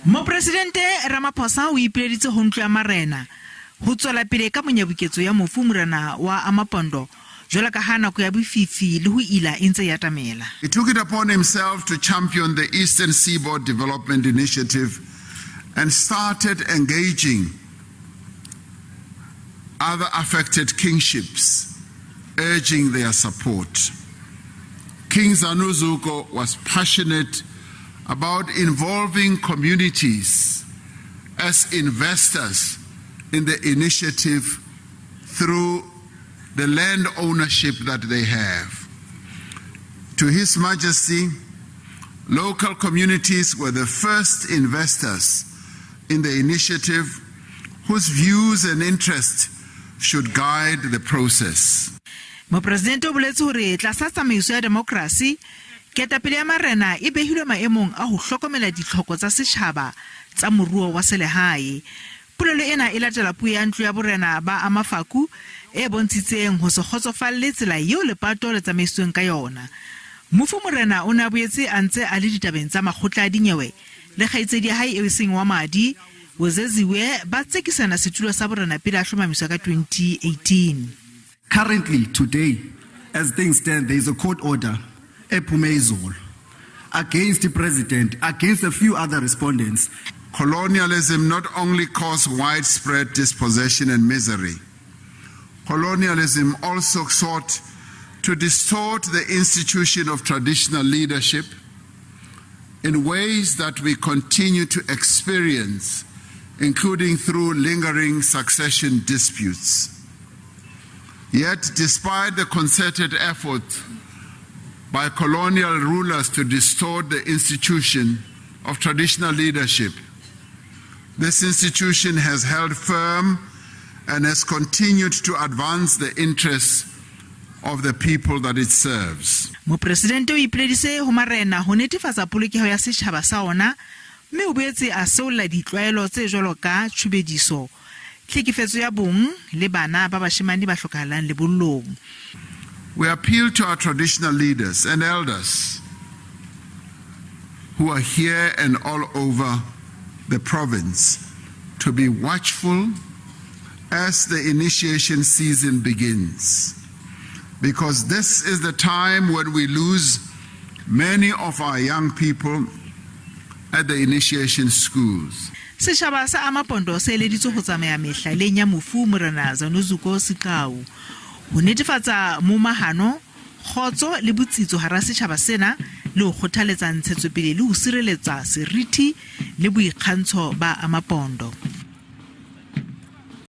Mopresidente Ramaphosa o ipileditse ho ntlo ya marena ho tswela pele ka monyabuketso ya mofu morena wa AmaMpondo jwala ka ha nako ya bofifi le ho ila e ntse ya tamela. He took it upon himself to champion the Eastern Seaboard Development Initiative and started engaging other affected kingships, urging their support. King Zanozuko was passionate about involving communities as investors in the initiative through the land ownership that they have. To His Majesty, local communities were the first investors in the initiative whose views and interests should guide the process. Mopresidente o boletse hore tlasa tsamaiso ya democracy ketapele ya marena e behilwe maemong a ho hlokomela ditlhoko tsa setjhaba tsa moruo wa selehae. Polelo ena e latela puo ya ntlo ya borena ba Amafaku e bontshitseng ho se kgotsofalle tsela eo lepato le tsamaisweng ka yona. Mofu morena o na boetse a ntse a le ditabeng tsa makgotla a dinyewe le kgaitsedi ya hae e seng wa madi Wozeziwe ba tsekisana setulo sa borena pele a hlomamiswa ka 2018. Currently, today, as things stand, there is a court order, Epumezol, against the president, against a few other respondents. Colonialism not only caused widespread dispossession and misery, colonialism also sought to distort the institution of traditional leadership in ways that we continue to experience, including through lingering succession disputes. Yet, despite the concerted effort by colonial rulers to distort the institution of traditional leadership, this institution has held firm and has continued to advance the interests of the people that it serves. Mopresidente o ipileditse ho marena ho netefatsa polokeho ya setjhaba sa ona mme o boetse a seolla ditlwaelo tse jwalo ka tshubediso tlhekefetso ya bong le bana ba bashemane ba hlokahalang lebollong. We appeal to our traditional leaders and elders who are here and all over the province to be watchful as the initiation season begins, because this is the time when we lose many of our young people at the initiation schools. Setjhaba sa AmaMpondo se eleditswe ho tsamaya mehlaleng ya mofu morena Zanozuko Sigcau ho netefatsa momahano khotso le botsitso hara setjhaba sena le ho kgothaletsa ntshetsopele le ho sireletsa seriti le boikgantsho ba AmaMpondo.